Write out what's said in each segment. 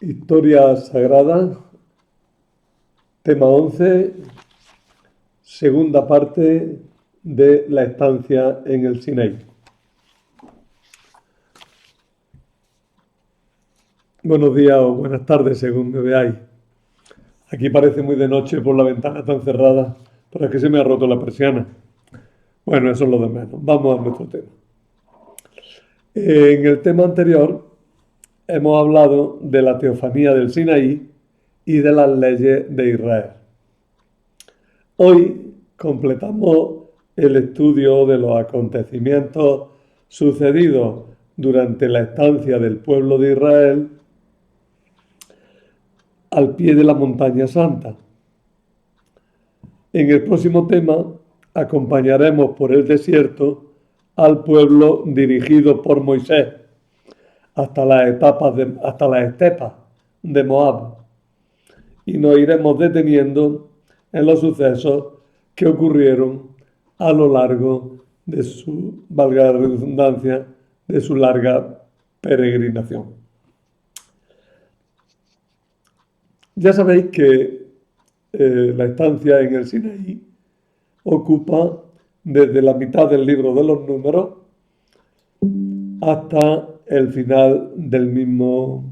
Historia Sagrada, tema 11, segunda parte de la estancia en el Sinaí. Buenos días o buenas tardes, según me veáis. Aquí parece muy de noche por la ventana tan cerrada, pero es que se me ha roto la persiana. Bueno, eso es lo de menos. Vamos a nuestro tema. En el tema anterior hemos hablado de la teofanía del Sinaí y de las leyes de Israel. Hoy completamos el estudio de los acontecimientos sucedidos durante la estancia del pueblo de Israel al pie de la montaña santa. En el próximo tema acompañaremos por el desierto al pueblo dirigido por Moisés hasta las estepas de Moab y nos iremos deteniendo en los sucesos que ocurrieron a lo largo de su, valga la redundancia, de su larga peregrinación. Ya sabéis que la estancia en el Sinaí ocupa desde la mitad del libro de los Números hasta el final del mismo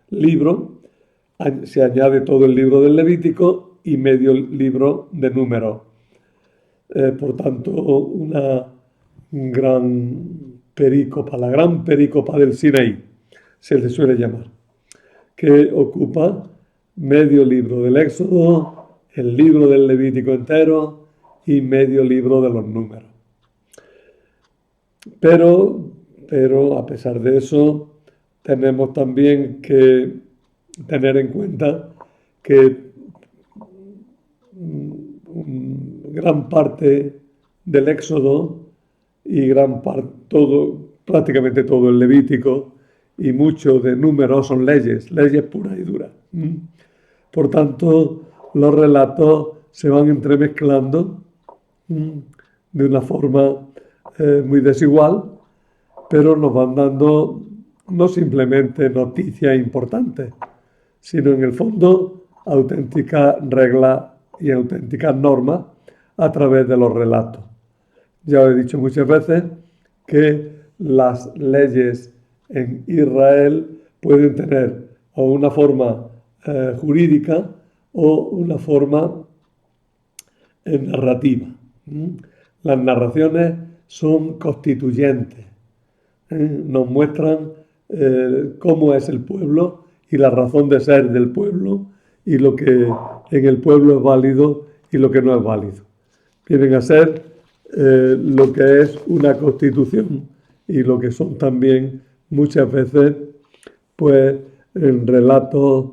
libro. Se añade todo el libro del Levítico y medio libro de Números. Por tanto, una gran perícopa, la gran perícopa del Sinaí, se le suele llamar, que ocupa medio libro del Éxodo, el libro del Levítico entero y medio libro de los Números. Pero a pesar de eso, tenemos también que tener en cuenta que gran parte del Éxodo y prácticamente todo el Levítico y mucho de Números son leyes puras y duras. Por tanto, los relatos se van entremezclando de una forma muy desigual, pero nos van dando no simplemente noticias importantes, sino en el fondo auténticas reglas y auténticas normas a través de los relatos. Ya os he dicho muchas veces que las leyes en Israel pueden tener o una forma jurídica o una forma narrativa. Las narraciones son constituyentes, nos muestran cómo es el pueblo y la razón de ser del pueblo y lo que en el pueblo es válido y lo que no es válido. Vienen a ser lo que es una constitución y lo que son también muchas veces pues relatos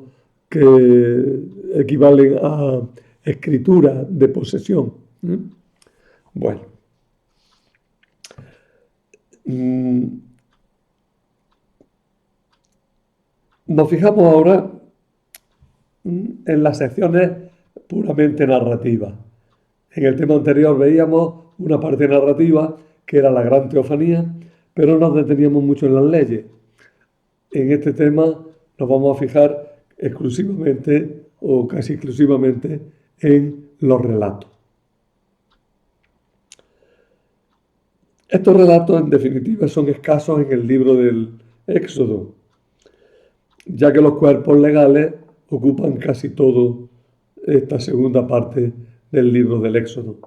que equivalen a escritura de posesión. Bueno. Nos fijamos ahora en las secciones puramente narrativas. En el tema anterior veíamos una parte narrativa que era la gran teofanía, pero nos deteníamos mucho en las leyes. En este tema nos vamos a fijar exclusivamente o casi exclusivamente en los relatos. Estos relatos, en definitiva, son escasos en el libro del Éxodo, ya que los cuerpos legales ocupan casi todo esta segunda parte del libro del Éxodo.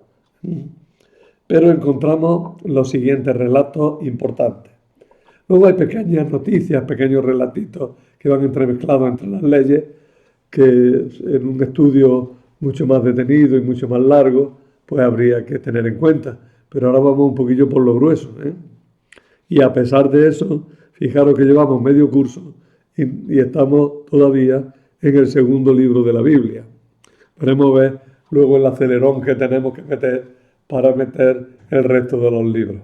Pero encontramos los siguientes relatos importantes. Luego hay pequeñas noticias, pequeños relatitos que van entremezclados entre las leyes, que en un estudio mucho más detenido y mucho más largo, pues habría que tener en cuenta. Pero ahora vamos un poquillo por lo grueso. Y a pesar de eso, fijaros que llevamos medio curso y estamos todavía en el segundo libro de la Biblia. Podemos ver luego el acelerón que tenemos que meter para meter el resto de los libros.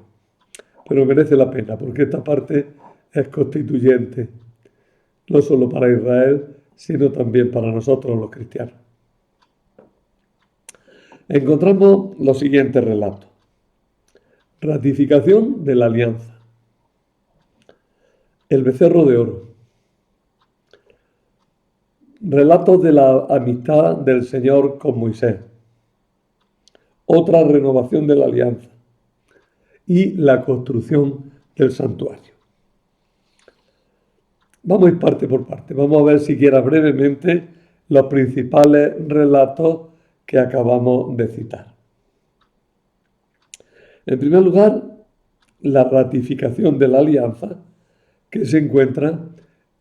Pero merece la pena porque esta parte es constituyente, no solo para Israel, sino también para nosotros los cristianos. Encontramos los siguientes relatos. Ratificación de la alianza. El becerro de oro. Relatos de la amistad del Señor con Moisés. Otra renovación de la alianza. Y la construcción del santuario. Vamos a ir parte por parte. Vamos a ver siquiera brevemente los principales relatos que acabamos de citar. En primer lugar, la ratificación de la alianza que se encuentra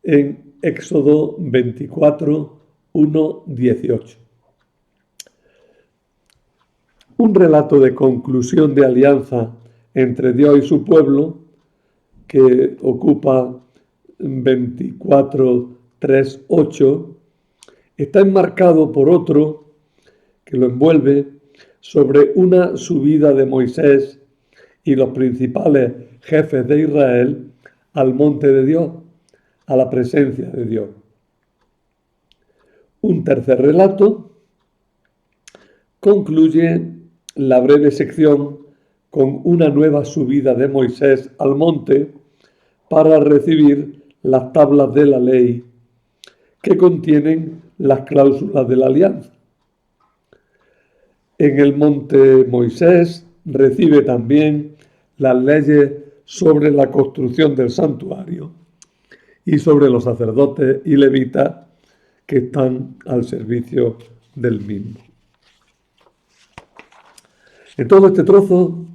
en Éxodo 24, 1, 18. Un relato de conclusión de alianza entre Dios y su pueblo que ocupa 24, 3, 8, está enmarcado por otro que lo envuelve sobre una subida de Moisés y los principales jefes de Israel al monte de Dios, a la presencia de Dios. Un tercer relato concluye la breve sección con una nueva subida de Moisés al monte para recibir las tablas de la ley que contienen las cláusulas de la alianza. En el monte Moisés recibe también las leyes sobre la construcción del santuario y sobre los sacerdotes y levitas que están al servicio del mismo. En todo este trozo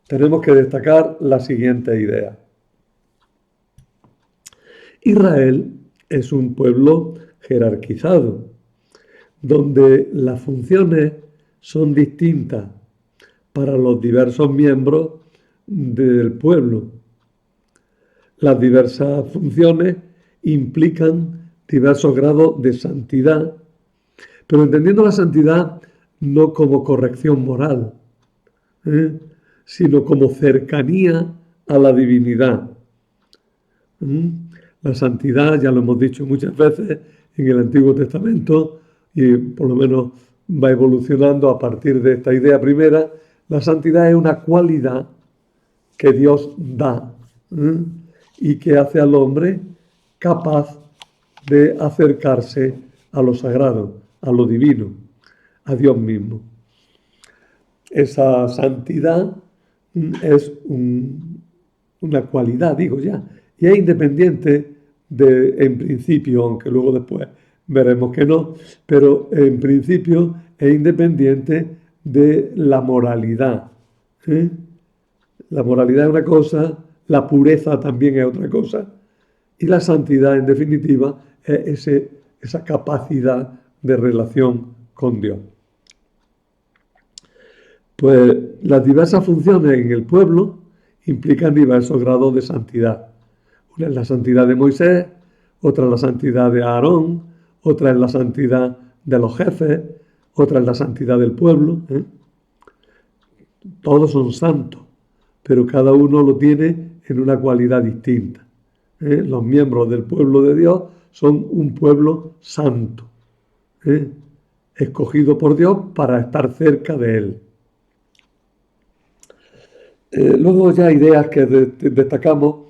tenemos que destacar la siguiente idea. Israel es un pueblo jerarquizado, donde las funciones son distintas para los diversos miembros del pueblo. Las diversas funciones implican diversos grados de santidad, pero entendiendo la santidad no como corrección moral, sino como cercanía a la divinidad. La santidad, ya lo hemos dicho muchas veces en el Antiguo Testamento, y por lo menos va evolucionando a partir de esta idea primera, la santidad es una cualidad que Dios da y que hace al hombre capaz de acercarse a lo sagrado, a lo divino, a Dios mismo. Esa santidad es una cualidad, digo ya, y es independiente en principio, aunque luego después veremos que no, pero en principio es independiente de la moralidad. La moralidad es una cosa, la pureza también es otra cosa, y la santidad, en definitiva, es esa capacidad de relación con Dios. Pues las diversas funciones en el pueblo implican diversos grados de santidad. Una es la santidad de Moisés, otra es la santidad de Aarón, otra es la santidad de los jefes, otra es la santidad del pueblo. Todos son santos, pero cada uno lo tiene en una cualidad distinta. Los miembros del pueblo de Dios son un pueblo santo, escogido por Dios para estar cerca de Él. Luego ya ideas que destacamos,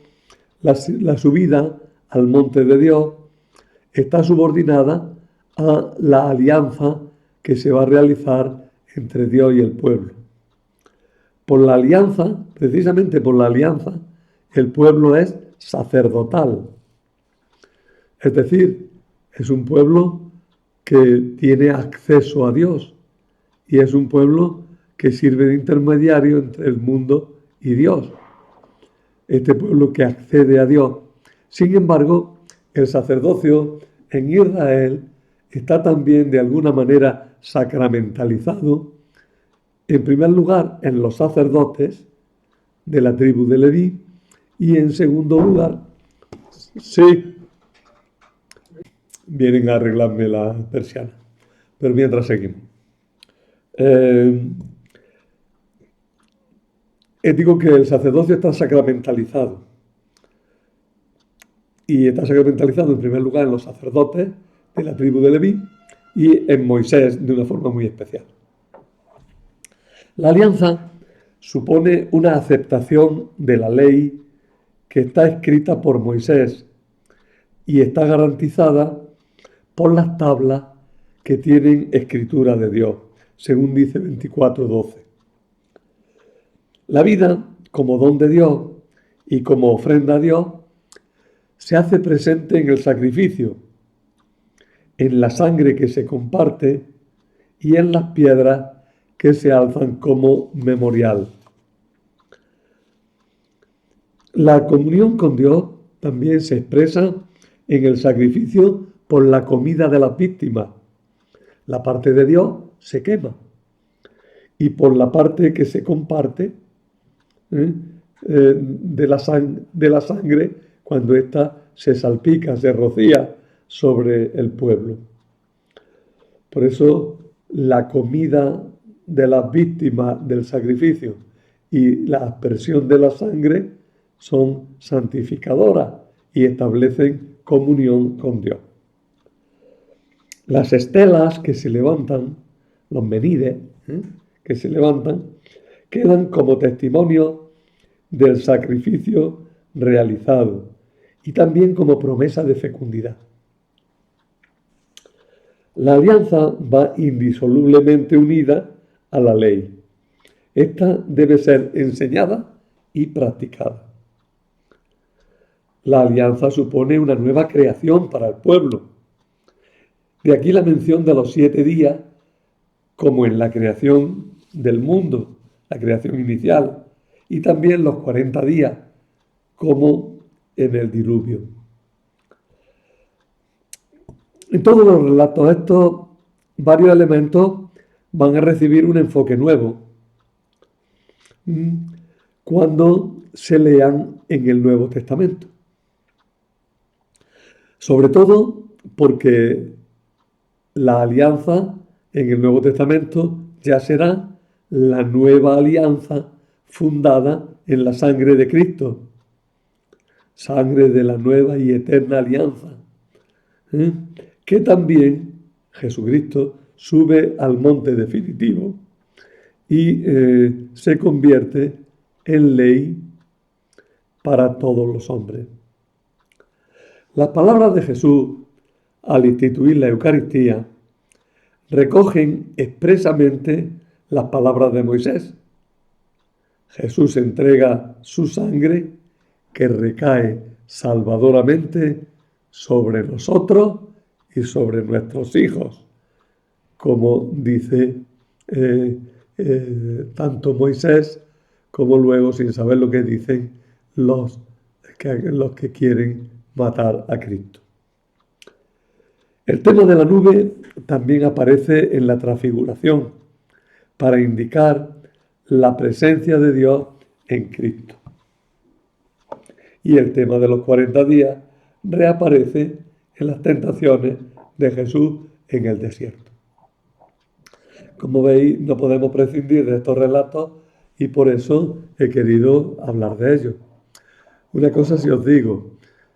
la subida al monte de Dios está subordinada a la alianza que se va a realizar entre Dios y el pueblo. Por la alianza, precisamente por la alianza, el pueblo es sacerdotal. Es decir, es un pueblo que tiene acceso a Dios y es un pueblo que sirve de intermediario entre el mundo y Dios. Este pueblo que accede a Dios. Sin embargo, el sacerdocio en Israel está también de alguna manera sacramentalizado, en primer lugar en los sacerdotes de la tribu de Leví y en segundo lugar, sí, vienen a arreglarme la persiana, pero mientras seguimos. Digo que el sacerdocio está sacramentalizado. Y está sacramentalizado en primer lugar en los sacerdotes de la tribu de Leví y en Moisés de una forma muy especial. La alianza supone una aceptación de la ley que está escrita por Moisés y está garantizada por las tablas que tienen escritura de Dios, según dice 24:12. La vida, como don de Dios y como ofrenda a Dios, se hace presente en el sacrificio, en la sangre que se comparte y en las piedras que se alzan como memorial. La comunión con Dios también se expresa en el sacrificio por la comida de las víctimas. La parte de Dios se quema y por la parte que se comparte de la sangre, cuando ésta se salpica, se rocía sobre el pueblo. Por eso la comida de las víctimas del sacrificio y la aspersión de la sangre son santificadoras y establecen comunión con Dios. Las estelas que se levantan, los menides que se levantan, quedan como testimonio del sacrificio realizado y también como promesa de fecundidad. La alianza va indisolublemente unida a la ley. Esta debe ser enseñada y practicada. La alianza supone una nueva creación para el pueblo. De aquí la mención de los 7 días como en la creación del mundo, la creación inicial, y también los 40 días como en el diluvio. En todos los relatos estos varios elementos van a recibir un enfoque nuevo cuando se lean en el Nuevo Testamento. Sobre todo porque la alianza en el Nuevo Testamento ya será la nueva alianza fundada en la sangre de Cristo, sangre de la nueva y eterna alianza, que también Jesucristo sube al monte definitivo y se convierte en ley para todos los hombres. Las palabras de Jesús al instituir la Eucaristía recogen expresamente las palabras de Moisés. Jesús entrega su sangre que recae salvadoramente sobre nosotros y sobre nuestros hijos, como dice tanto Moisés como luego, sin saber lo que dicen, los que quieren matar a Cristo. El tema de la nube también aparece en la transfiguración para indicar la presencia de Dios en Cristo. Y el tema de los 40 días reaparece en las tentaciones de Jesús en el desierto. Como veis, no podemos prescindir de estos relatos y por eso he querido hablar de ellos. Una cosa sí os digo,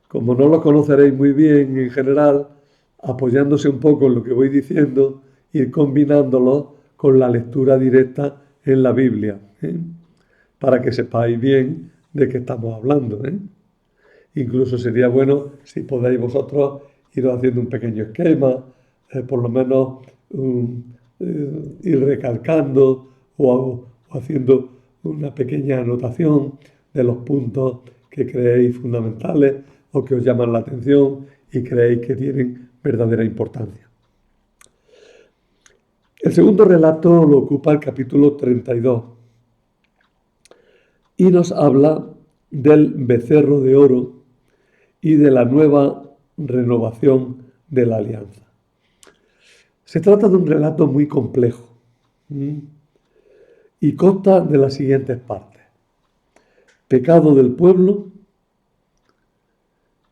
como no los conoceréis muy bien en general, apoyándose un poco en lo que voy diciendo, ir combinándolo con la lectura directa en la Biblia, para que sepáis bien de qué estamos hablando. Incluso sería bueno si podéis vosotros ir haciendo un pequeño esquema, por lo menos ir recalcando o haciendo una pequeña anotación de los puntos que creéis fundamentales o que os llaman la atención y creéis que tienen verdadera importancia. El segundo relato lo ocupa el capítulo 32 y nos habla del becerro de oro y de la nueva renovación de la alianza. Se trata de un relato muy complejo y consta de las siguientes partes. Pecado del pueblo,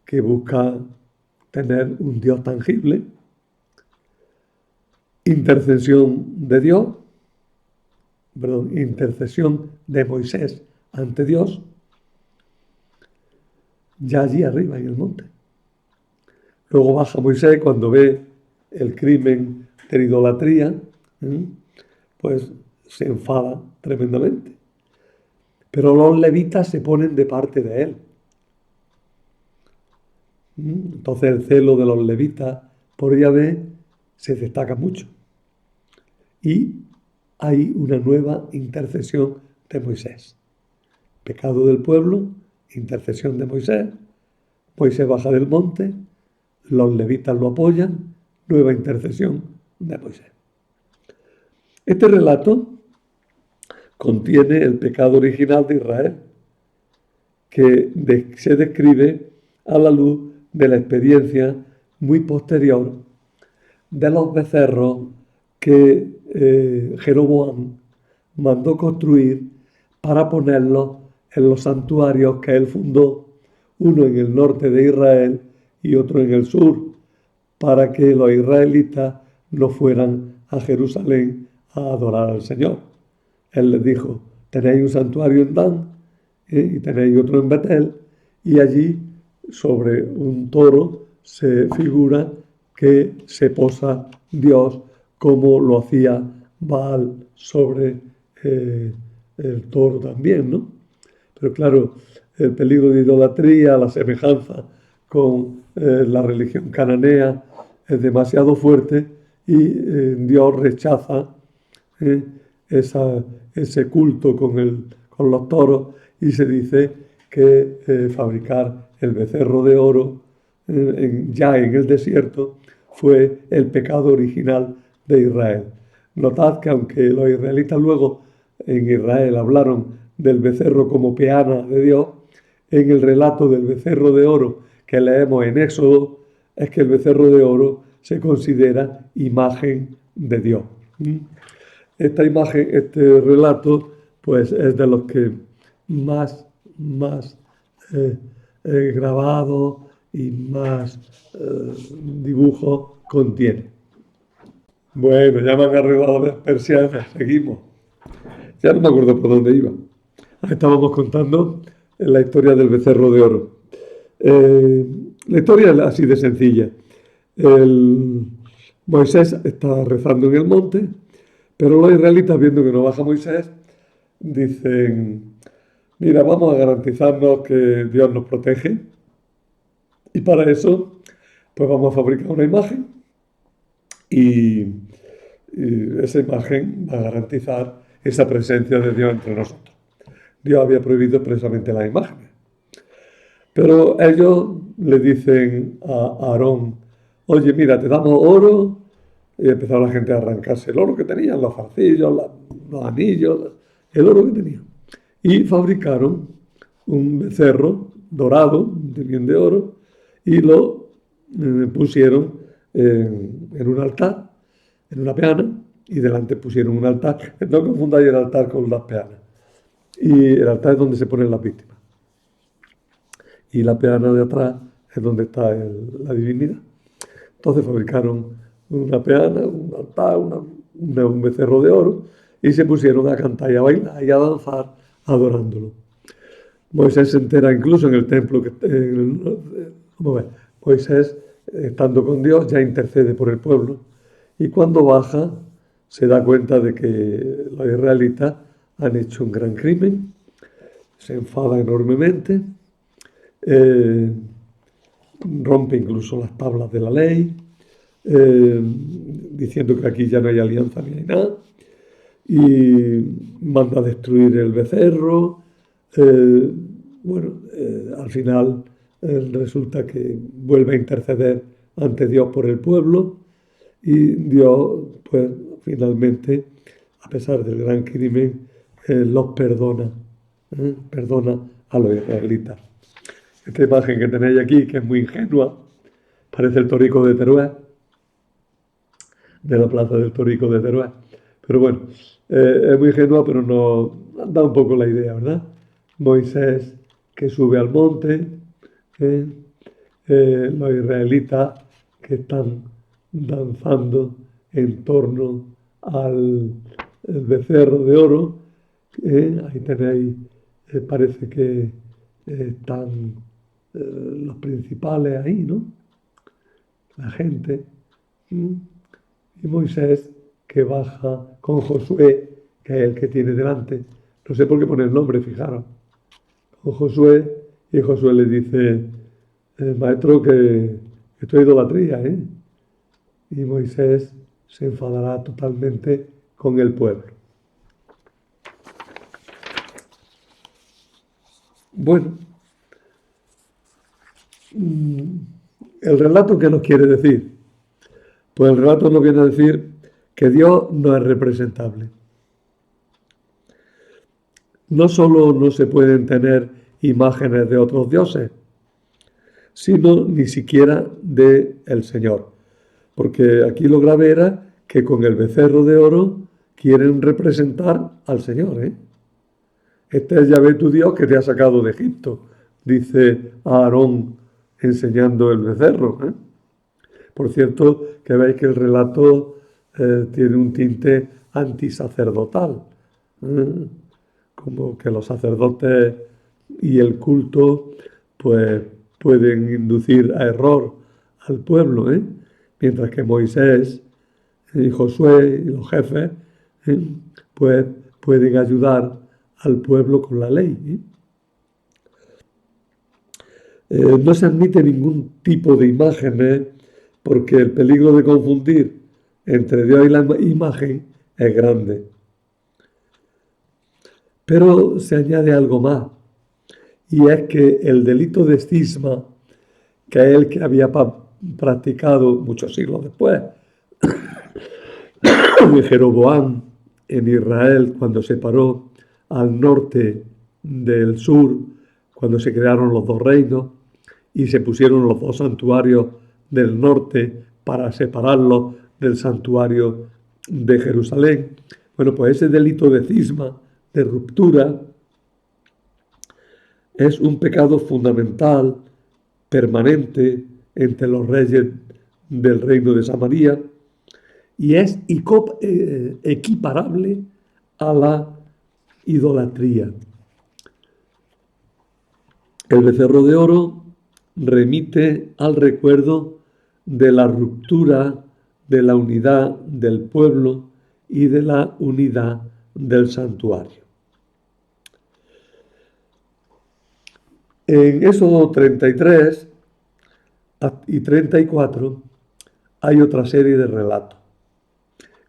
que busca tener un Dios tangible. Intercesión de Dios, intercesión de Moisés ante Dios, ya allí arriba en el monte. Luego baja Moisés cuando ve el crimen de la idolatría, pues se enfada tremendamente. Pero los levitas se ponen de parte de él Entonces el celo de los levitas por Yahvé se destaca mucho. Y hay una nueva intercesión de Moisés. Pecado del pueblo, intercesión de Moisés. Moisés baja del monte, los levitas lo apoyan, nueva intercesión de Moisés. Este relato contiene el pecado original de Israel, que se describe a la luz de la experiencia muy posterior de los becerros que Jeroboam mandó construir para ponerlos en los santuarios que él fundó, uno en el norte de Israel y otro en el sur, para que los israelitas no fueran a Jerusalén a adorar al Señor. Él les dijo, tenéis un santuario en Dan y tenéis otro en Betel, y allí sobre un toro se figura que se posa Dios como lo hacía Baal sobre el toro también, ¿no? Pero claro, el peligro de idolatría, la semejanza con la religión cananea es demasiado fuerte y Dios rechaza ese culto con los toros, y se dice que fabricar el becerro de oro ya en el desierto fue el pecado original de Israel. Notad que aunque los israelitas luego en Israel hablaron del becerro como peana de Dios, en el relato del becerro de oro que leemos en Éxodo, es que el becerro de oro se considera imagen de Dios. Esta imagen, este relato, pues es de los que más grabado y más dibujos contiene. Bueno, ya me han arreglado las persianas, seguimos. Ya no me acuerdo por dónde iba. Estábamos contando la historia del becerro de oro. La historia es así de sencilla. Moisés está rezando en el monte, pero los israelitas, viendo que no baja Moisés, dicen, mira, vamos a garantizarnos que Dios nos protege, y para eso pues vamos a fabricar una imagen, y esa imagen va a garantizar esa presencia de Dios entre nosotros. Dios había prohibido expresamente las imágenes. Pero ellos le dicen a Aarón, oye, mira, te damos oro. Y empezó la gente a arrancarse el oro que tenían, los zarcillos, los anillos, el oro que tenían. Y fabricaron un becerro dorado, bien de oro, y lo pusieron en un altar, en una peana, y delante pusieron un altar. No confundáis el altar con las peanas. Y el altar es donde se ponen las víctimas. Y la peana de atrás es donde está la divinidad. Entonces fabricaron una peana, un altar, un becerro de oro, y se pusieron a cantar y a bailar y a danzar adorándolo. Moisés se entera incluso en el templo, Moisés, estando con Dios, ya intercede por el pueblo, y cuando baja se da cuenta de que los israelitas han hecho un gran crimen, se enfada enormemente, rompe incluso las tablas de la ley, diciendo que aquí ya no hay alianza ni hay nada, y manda a destruir el becerro. Al final resulta que vuelve a interceder ante Dios por el pueblo, y Dios, pues finalmente, a pesar del gran crimen, los perdona, perdona a los israelitas. Esta imagen que tenéis aquí, que es muy ingenua, parece el torico de Teruel, de la plaza del torico de Teruel. Pero bueno, es muy ingenua, pero nos da un poco la idea, ¿verdad? Moisés que sube al monte, los israelitas que están danzando en torno al becerro de oro. Ahí tenéis, parece que están los principales ahí, ¿no? La gente. Y Moisés que baja con Josué, que es el que tiene delante. No sé por qué pone el nombre, fijaros. Con Josué, y Josué le dice, maestro, que esto es idolatría, ¿eh? Y Moisés se enfadará totalmente con el pueblo. Bueno, ¿el relato qué nos quiere decir? Pues el relato nos viene a decir que Dios no es representable. No solo no se pueden tener imágenes de otros dioses, sino ni siquiera de el Señor. Porque aquí lo grave era que con el becerro de oro quieren representar al Señor, ¿eh? Este es Yahvé tu Dios que te ha sacado de Egipto, dice Aarón enseñando el becerro, ¿eh? Por cierto, que veis que el relato tiene un tinte antisacerdotal, ¿eh? Como que los sacerdotes y el culto pues pueden inducir a error al pueblo, ¿eh? Mientras que Moisés y Josué y los jefes, ¿eh? Pues pueden ayudar al pueblo con la ley, ¿eh? No se admite ningún tipo de imágenes porque el peligro de confundir entre Dios y la imagen es grande. Pero se añade algo más, y es que el delito de cisma, que es el que había practicado muchos siglos después, de Jeroboam en Israel cuando separó al norte del sur, cuando se crearon los dos reinos y se pusieron los dos santuarios del norte para separarlos del santuario de Jerusalén. Bueno, pues ese delito de cisma, de ruptura, es un pecado fundamental, permanente entre los reyes del reino de Samaria y es equiparable a la idolatría. El becerro de oro remite al recuerdo de la ruptura de la unidad del pueblo y de la unidad del santuario. En Éxodo 33 y 34 hay otra serie de relatos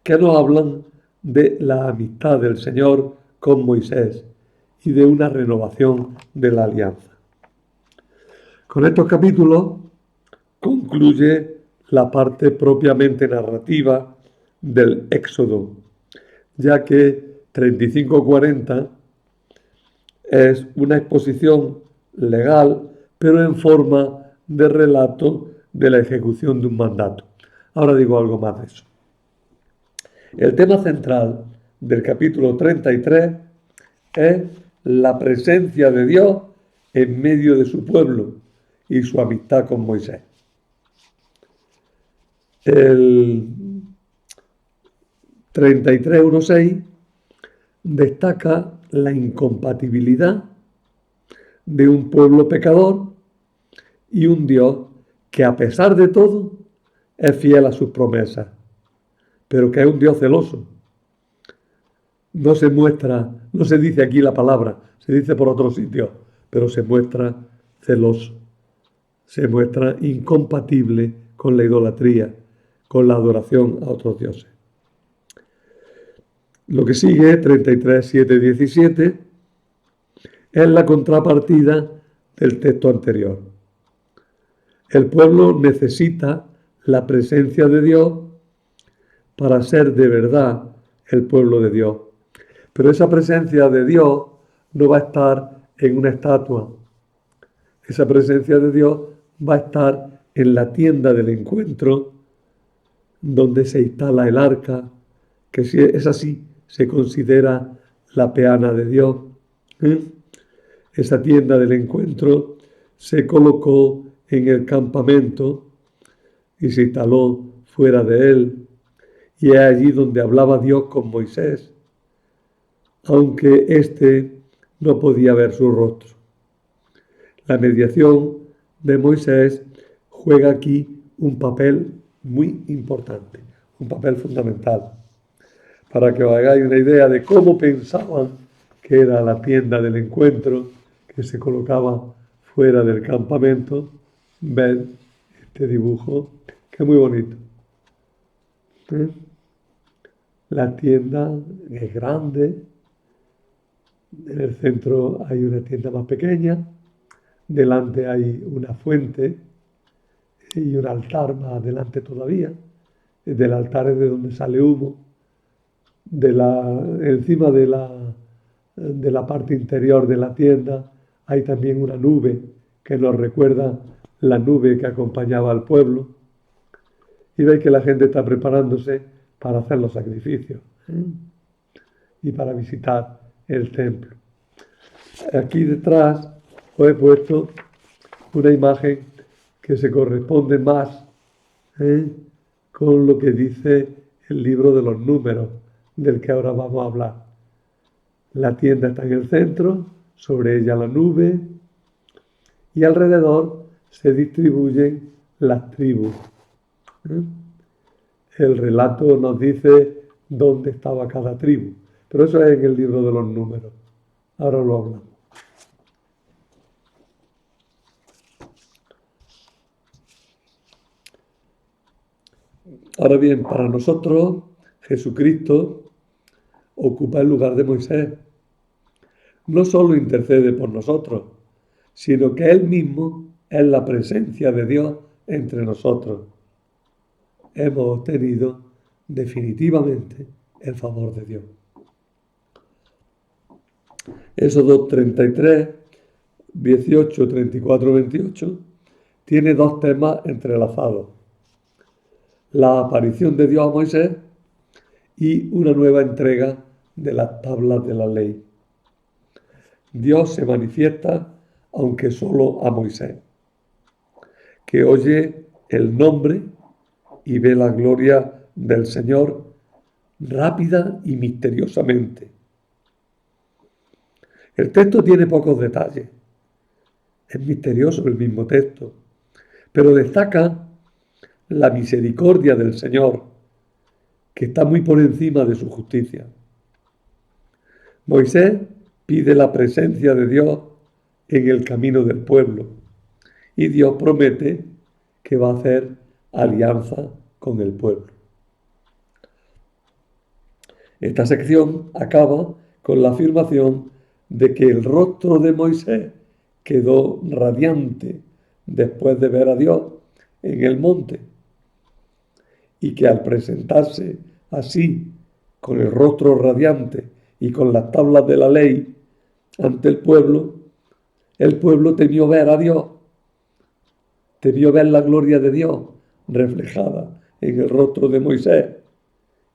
que nos hablan de la amistad del Señor con Moisés y de una renovación de la alianza. Con estos capítulos concluye la parte propiamente narrativa del Éxodo, ya que 35-40 es una exposición legal, pero en forma de relato de la ejecución de un mandato. Ahora digo algo más de eso. El tema central del capítulo 33 es la presencia de Dios en medio de su pueblo y su amistad con Moisés. El 33:1-6 destaca la incompatibilidad de un pueblo pecador y un Dios que a pesar de todo es fiel a sus promesas, pero que es un Dios celoso. No se muestra, no se dice aquí la palabra, se dice por otro sitio, pero se muestra celoso, se muestra incompatible con la idolatría, con la adoración a otros dioses. Lo que sigue, 33:7-17, es la contrapartida del texto anterior. El pueblo necesita la presencia de Dios para ser de verdad el pueblo de Dios. Pero esa presencia de Dios no va a estar en una estatua. Esa presencia de Dios va a estar en la tienda del encuentro, donde se instala el arca, que si es así, se considera la peana de Dios. Esa tienda del encuentro se colocó en el campamento y se instaló fuera de él. Y es allí donde hablaba Dios con Moisés, aunque éste no podía ver su rostro. La mediación de Moisés juega aquí un papel muy importante, un papel fundamental. Para que os hagáis una idea de cómo pensaban que era la tienda del encuentro que se colocaba fuera del campamento, ver este dibujo que es muy bonito. ¿Eh? La tienda es grande, en el centro hay una tienda más pequeña, delante hay una fuente y un altar más adelante todavía. Del altar es de donde sale humo. Encima de la parte interior de la tienda hay también una nube que nos recuerda la nube que acompañaba al pueblo. Y veis que la gente está preparándose para hacer los sacrificios, ¿eh? Y para visitar el templo. Aquí detrás os he puesto una imagen que se corresponde más, ¿eh?, con lo que dice el libro de los números, del que ahora vamos a hablar. La tienda está en el centro, sobre ella la nube, y alrededor se distribuyen las tribus, ¿eh? El relato nos dice dónde estaba cada tribu, pero eso es en el libro de los números. Ahora lo hablamos. Ahora bien, para nosotros, Jesucristo ocupa el lugar de Moisés. No solo intercede por nosotros, sino que Él mismo es la presencia de Dios entre nosotros. Hemos obtenido definitivamente el favor de Dios. Éxodo 33, 18, 34, 28 tiene dos temas entrelazados: la aparición de Dios a Moisés y una nueva entrega de las tablas de la ley. Dios se manifiesta, aunque solo a Moisés, que oye el nombre y ve la gloria del Señor rápida y misteriosamente. El texto tiene pocos detalles, es misterioso el mismo texto, pero destaca la misericordia del Señor, que está muy por encima de su justicia. Moisés pide la presencia de Dios en el camino del pueblo y Dios promete que va a hacer alianza con el pueblo. Esta sección acaba con la afirmación de que el rostro de Moisés quedó radiante después de ver a Dios en el monte y que al presentarse así, con el rostro radiante y con las tablas de la ley ante el pueblo temió ver a Dios, temió ver la gloria de Dios reflejada en el rostro de Moisés,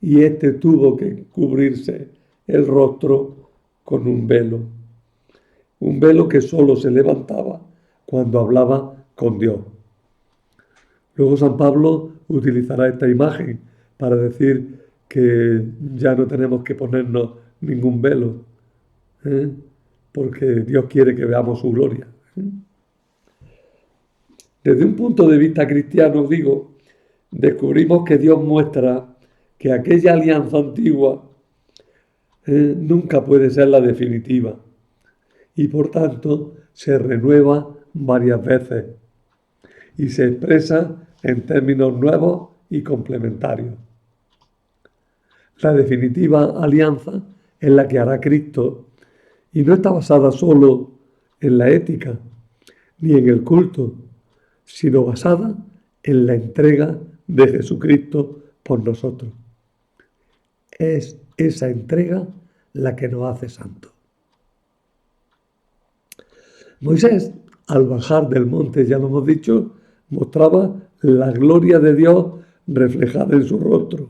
y éste tuvo que cubrirse el rostro con un velo que solo se levantaba cuando hablaba con Dios. Luego San Pablo utilizará esta imagen para decir que ya no tenemos que ponernos ningún velo, ¿eh?, porque Dios quiere que veamos su gloria. Desde un punto de vista cristiano, descubrimos que Dios muestra que aquella alianza antigua nunca puede ser la definitiva y por tanto se renueva varias veces y se expresa en términos nuevos y complementarios. La definitiva alianza es la que hará Cristo y no está basada solo en la ética ni en el culto, sino basada en la entrega de Jesucristo por nosotros. Es esa entrega la que nos hace santos. Moisés, al bajar del monte, ya lo hemos dicho, mostraba la gloria de Dios reflejada en su rostro.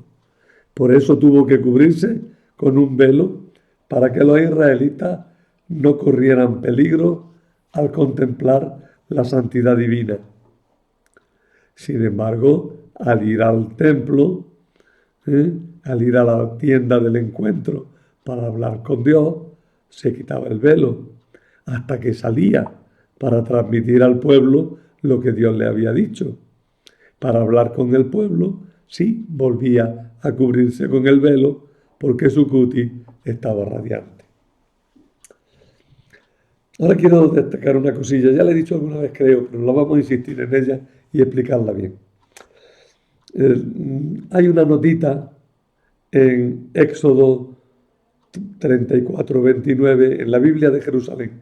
Por eso tuvo que cubrirse con un velo para que los israelitas no corrieran peligro al contemplar la santidad divina. Sin embargo, al ir al templo, al ir a la tienda del encuentro para hablar con Dios, se quitaba el velo hasta que salía para transmitir al pueblo lo que Dios le había dicho. Para hablar con el pueblo, sí, volvía a cubrirse con el velo porque su cutis estaba radiante. Ahora quiero destacar una cosilla, ya la he dicho alguna vez creo, pero la vamos a insistir en ella y explicarla bien. Hay una notita en Éxodo 34:29, en la Biblia de Jerusalén.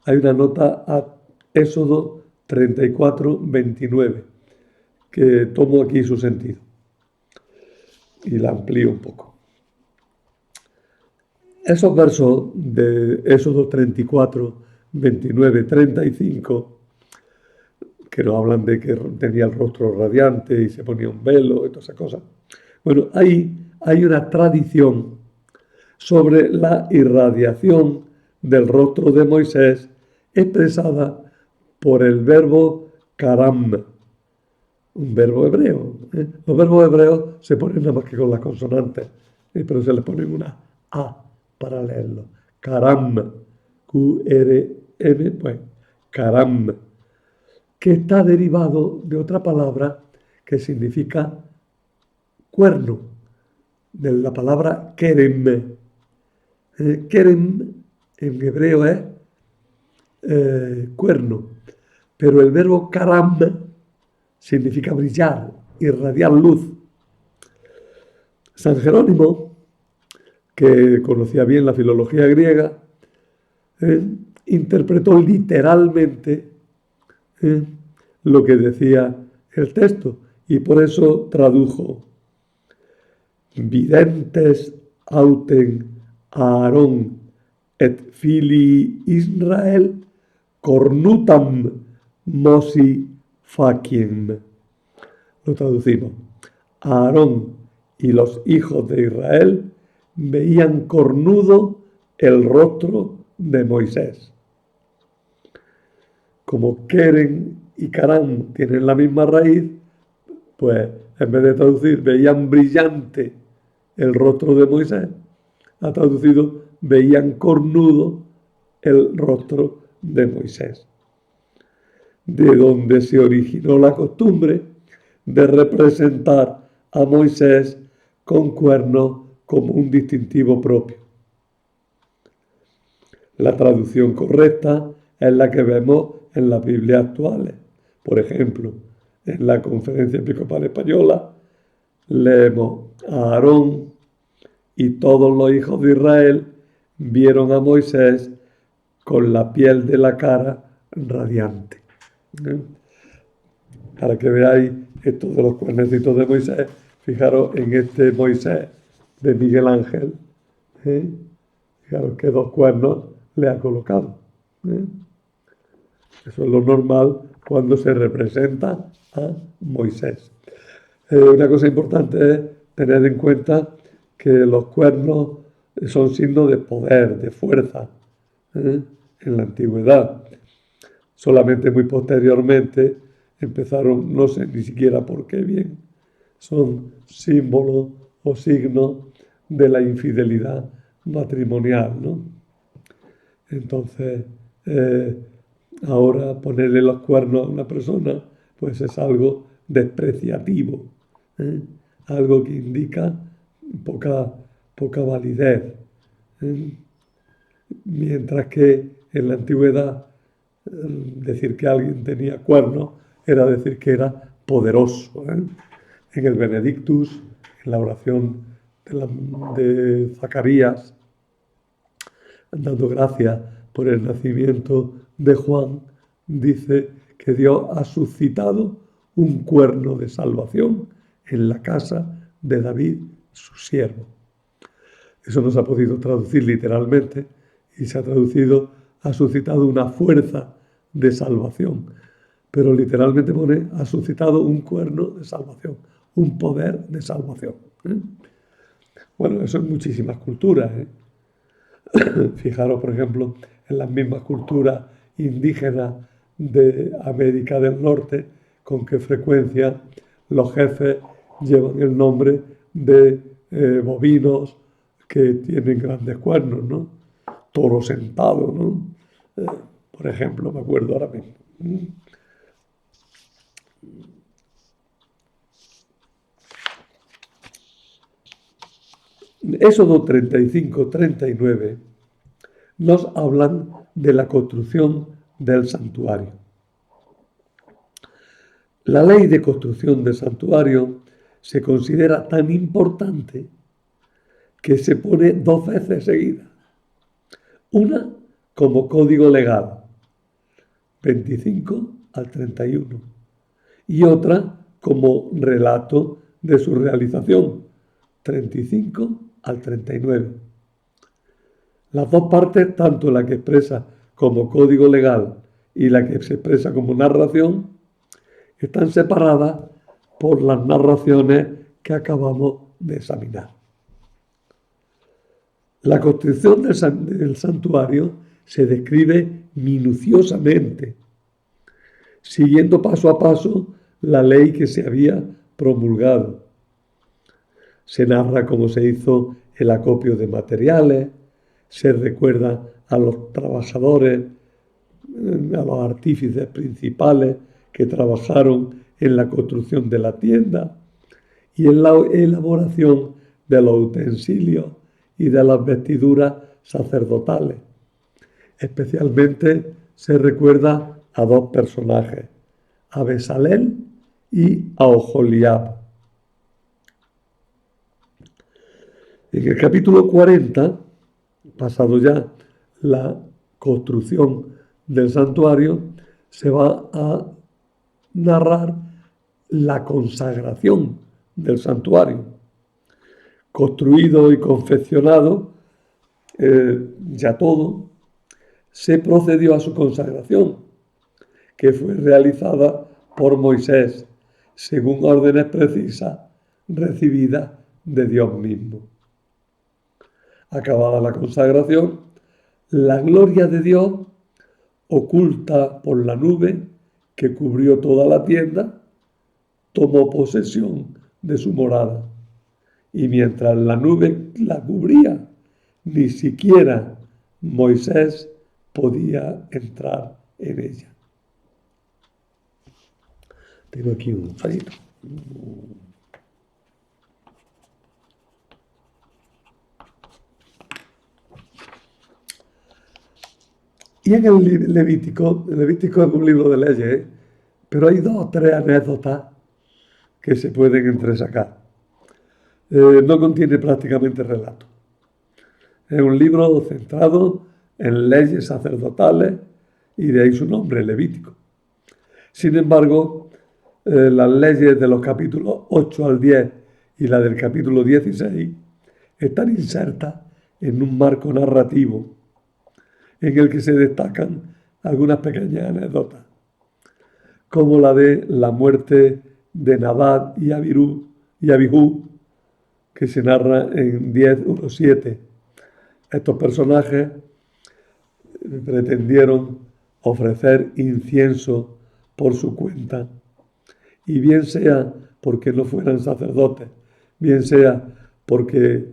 Hay una nota a Éxodo 34:29, que tomo aquí su sentido y la amplío un poco. Esos versos de Éxodo 34, 29, 35, que nos hablan de que tenía el rostro radiante y se ponía un velo y todas esas cosas. Bueno, hay una tradición sobre la irradiación del rostro de Moisés expresada por el verbo karam, un verbo hebreo. Los verbos hebreos se ponen nada más que con las consonantes, pero se le ponen una A para leerlo. Karam, Q-R-M, pues karam, que está derivado de otra palabra que significa cuerno, de la palabra kerem. Kerem en hebreo es cuerno, pero el verbo karam significa brillar, irradiar luz. San Jerónimo, que conocía bien la filología griega, interpretó literalmente lo que decía el texto y por eso tradujo: videntes auten Aarón et fili Israel cornutam mosi faciem. Lo traducimos: Aarón y los hijos de Israel veían cornudo el rostro de Moisés. Como Keren y Karam tienen la misma raíz, pues en vez de traducir veían brillante el rostro de Moisés, ha traducido veían cornudo el rostro de Moisés. De donde se originó la costumbre de representar a Moisés con cuernos como un distintivo propio. La traducción correcta es la que vemos en las Biblias actuales. Por ejemplo, en la Conferencia Episcopal Española leemos: Aarón y todos los hijos de Israel vieron a Moisés con la piel de la cara radiante. Para que veáis esto de los cuernecitos de Moisés, fijaros en este Moisés de Miguel Ángel. Fijaros que 2 cuernos le ha colocado. Eso es lo normal cuando se representa a Moisés. Una cosa importante es tener en cuenta que los cuernos son signos de poder, de fuerza, en la antigüedad. Solamente muy posteriormente empezaron, no sé ni siquiera por qué bien, son símbolos o signos de la infidelidad matrimonial, ¿no? Entonces, ahora ponerle los cuernos a una persona, pues es algo despreciativo, algo que indica poca validez. Mientras que en la antigüedad decir que alguien tenía cuernos era decir que era poderoso. En el Benedictus, en la oración de Zacarías, dando gracias por el nacimiento de Juan, dice que Dios ha suscitado un cuerno de salvación en la casa de David, su siervo. Eso no se ha podido traducir literalmente y se ha traducido: ha suscitado una fuerza de salvación. Pero literalmente pone: ha suscitado un cuerno de salvación, un poder de salvación. Bueno, eso en muchísimas culturas. Fijaros, por ejemplo, en las mismas culturas indígenas de América del Norte, con qué frecuencia los jefes llevan el nombre de bovinos que tienen grandes cuernos, ¿no? Toro sentado, ¿no? Por ejemplo, me acuerdo ahora mismo. Éxodo 35, 39 nos hablan de la construcción del santuario. La ley de construcción del santuario se considera tan importante que se pone 2 veces seguidas. Una como código legal, 25 al 31, y otra como relato de su realización, 35 al 39. Las dos partes, tanto la que expresa como código legal y la que se expresa como narración, están separadas por las narraciones que acabamos de examinar. La construcción del santuario se describe minuciosamente, siguiendo paso a paso la ley que se había promulgado. Se narra cómo se hizo el acopio de materiales, se recuerda a los trabajadores, a los artífices principales que trabajaron en la construcción de la tienda y en la elaboración de los utensilios y de las vestiduras sacerdotales. Especialmente se recuerda a 2 personajes, a Besalel y a Oholiab. En el capítulo 40, pasado ya la construcción del santuario, se va a narrar la consagración del santuario. Construido y confeccionado, ya todo, se procedió a su consagración, que fue realizada por Moisés, según órdenes precisas recibidas de Dios mismo. Acabada la consagración, la gloria de Dios, oculta por la nube que cubrió toda la tienda, tomó posesión de su morada. Y mientras la nube la cubría, ni siquiera Moisés podía entrar en ella. Tengo aquí un fallito. Y en el Levítico es un libro de leyes, pero hay 2 o 3 anécdotas que se pueden entresacar. No contiene prácticamente relato. Es un libro centrado en leyes sacerdotales y de ahí su nombre, Levítico. Sin embargo, las leyes de los capítulos 8 al 10 y la del capítulo 16 están insertas en un marco narrativo en el que se destacan algunas pequeñas anécdotas, como la de la muerte de Nadab y Abihú, que se narra en 10:1-7. Estos personajes pretendieron ofrecer incienso por su cuenta, y bien sea porque no fueran sacerdotes, bien sea porque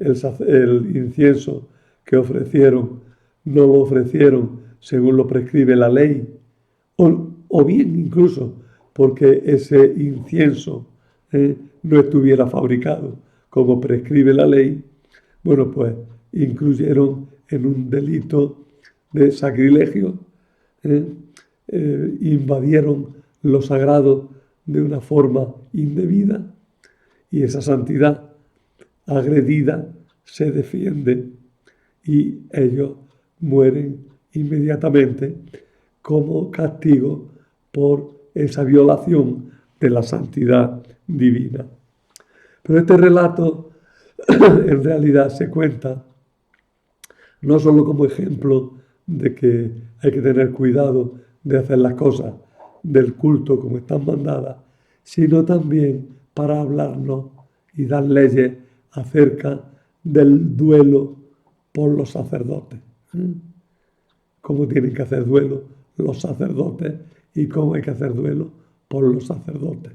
el incienso que ofrecieron no lo ofrecieron según lo prescribe la ley, o bien incluso porque ese incienso no estuviera fabricado como prescribe la ley, bueno, pues incluyeron en un delito de sacrilegio, invadieron lo sagrado de una forma indebida, y esa santidad agredida se defiende y ellos mueren inmediatamente como castigo por esa violación de la santidad divina. Pero este relato en realidad se cuenta no solo como ejemplo de que hay que tener cuidado de hacer las cosas del culto como están mandadas, sino también para hablarnos y dar leyes acerca del duelo por los sacerdotes. Cómo tienen que hacer duelo los sacerdotes y cómo hay que hacer duelo por los sacerdotes.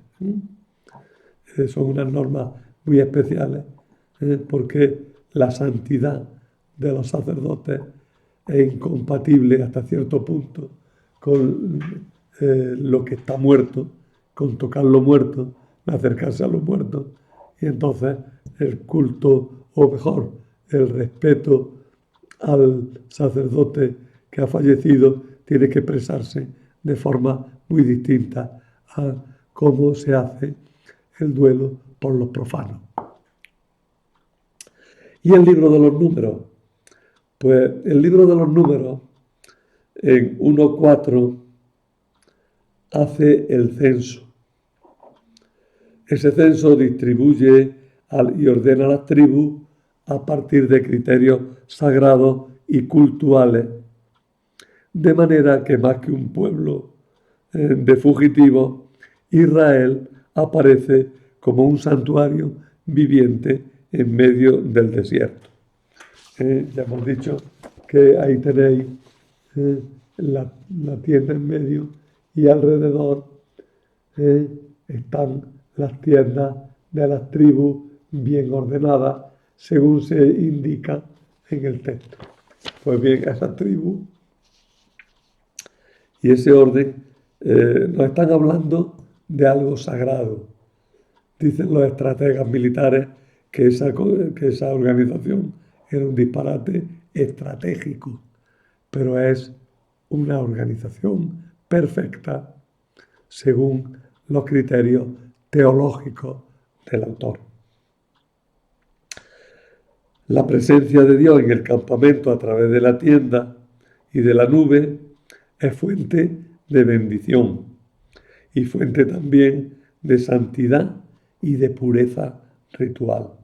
Son unas normas muy especiales, porque la santidad de los sacerdotes es incompatible hasta cierto punto con lo que está muerto, con tocar lo muerto, acercarse a los muertos, y entonces el culto, o mejor, el respeto al sacerdote que ha fallecido tiene que expresarse de forma muy distinta a cómo se hace el duelo por los profanos. ¿Y el libro de los números? Pues el libro de los números, en 1.4, hace el censo. Ese censo distribuye y ordena las tribus a partir de criterios sagrados y cultuales, de manera que más que un pueblo de fugitivos, Israel aparece como un santuario viviente en medio del desierto. Ya hemos dicho que ahí tenéis la tienda en medio y alrededor están las tiendas de las tribus bien ordenadas según se indica en el texto. Pues bien, esas tribus y ese orden nos están hablando de algo sagrado. Dicen los estrategas militares que esa organización era un disparate estratégico, pero es una organización perfecta según los criterios teológicos del autor. La presencia de Dios en el campamento a través de la tienda y de la nube es fuente de bendición y fuente también de santidad y de pureza ritual.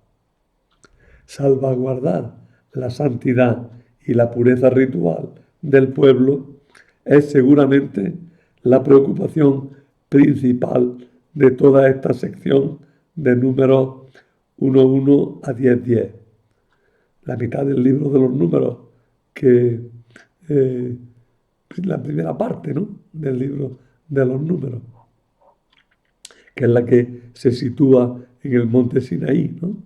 Salvaguardar la santidad y la pureza ritual del pueblo es seguramente la preocupación principal de toda esta sección de números 1.1 a 10.10. La mitad del libro de los números, que la primera parte, ¿no?, del libro de los números, que es la que se sitúa en el monte Sinaí, ¿no?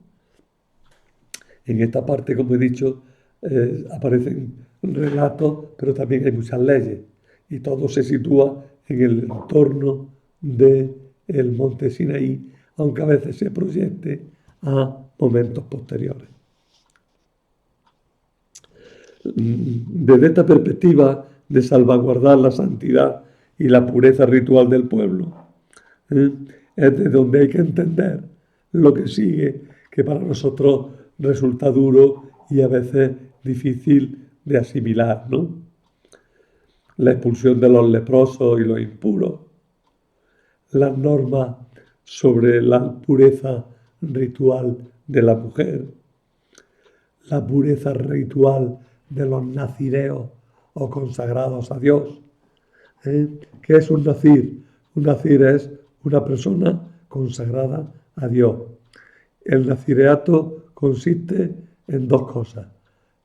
En esta parte, como he dicho, aparecen relatos, pero también hay muchas leyes, y todo se sitúa en el entorno del monte Sinaí, aunque a veces se proyecte a momentos posteriores. Desde esta perspectiva de salvaguardar la santidad y la pureza ritual del pueblo, es de donde hay que entender lo que sigue, que para nosotros resulta duro y a veces difícil de asimilar, ¿no? La expulsión de los leprosos y los impuros, las normas sobre la pureza ritual de la mujer, la pureza ritual de los nazireos o consagrados a Dios. ¿Qué es un nazir? Un nazir es una persona consagrada a Dios. El nazireato consiste en dos cosas: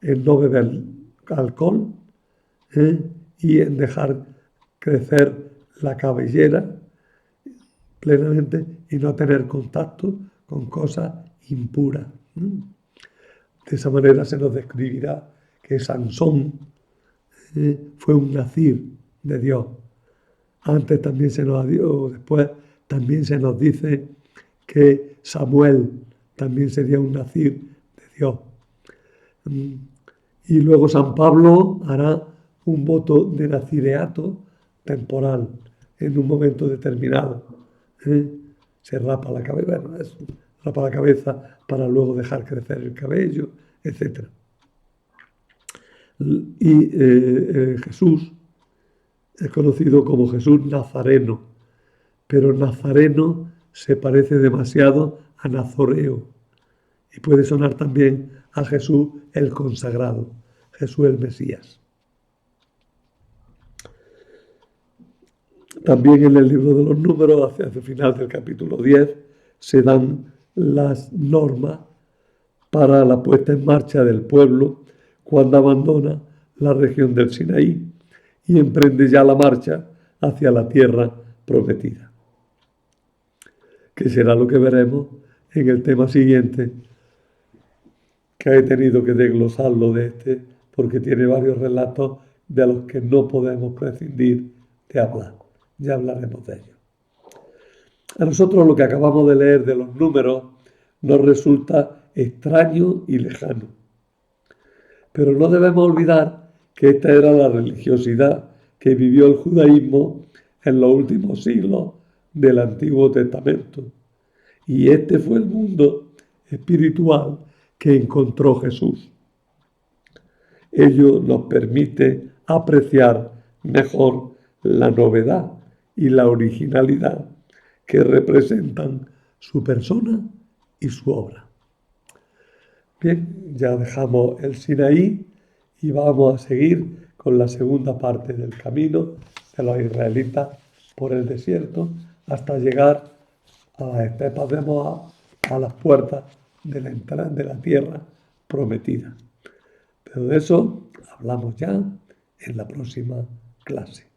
en no beber alcohol y en dejar crecer la cabellera plenamente y no tener contacto con cosas impuras. De esa manera se nos describirá que Sansón fue un nazir de Dios. Antes también se nos dio, después también se nos dice que Samuel también sería un nazir de Dios. Y luego San Pablo hará un voto de nazireato temporal en un momento determinado. Se rapa la cabeza, rapa la cabeza para luego dejar crecer el cabello, etc. Y Jesús es conocido como Jesús Nazareno, pero Nazareno se parece demasiado a Nazoreo y puede sonar también a Jesús el consagrado, Jesús el Mesías. También en el libro de los números, hacia el final del capítulo 10, se dan las normas para la puesta en marcha del pueblo cuando abandona la región del Sinaí y emprende ya la marcha hacia la tierra prometida, que será lo que veremos en el tema siguiente, que he tenido que desglosarlo de este porque tiene varios relatos de los que no podemos prescindir de hablar. Ya hablaremos de ello. A nosotros lo que acabamos de leer de los números nos resulta extraño y lejano, pero no debemos olvidar que esta era la religiosidad que vivió el judaísmo en los últimos siglos del Antiguo Testamento. Y este fue el mundo espiritual que encontró Jesús. Ello nos permite apreciar mejor la novedad y la originalidad que representan su persona y su obra. Bien, ya dejamos el Sinaí y vamos a seguir con la segunda parte del camino de los israelitas por el desierto hasta llegar a las estepas de Moab, a las puertas de la tierra prometida. Pero de eso hablamos ya en la próxima clase.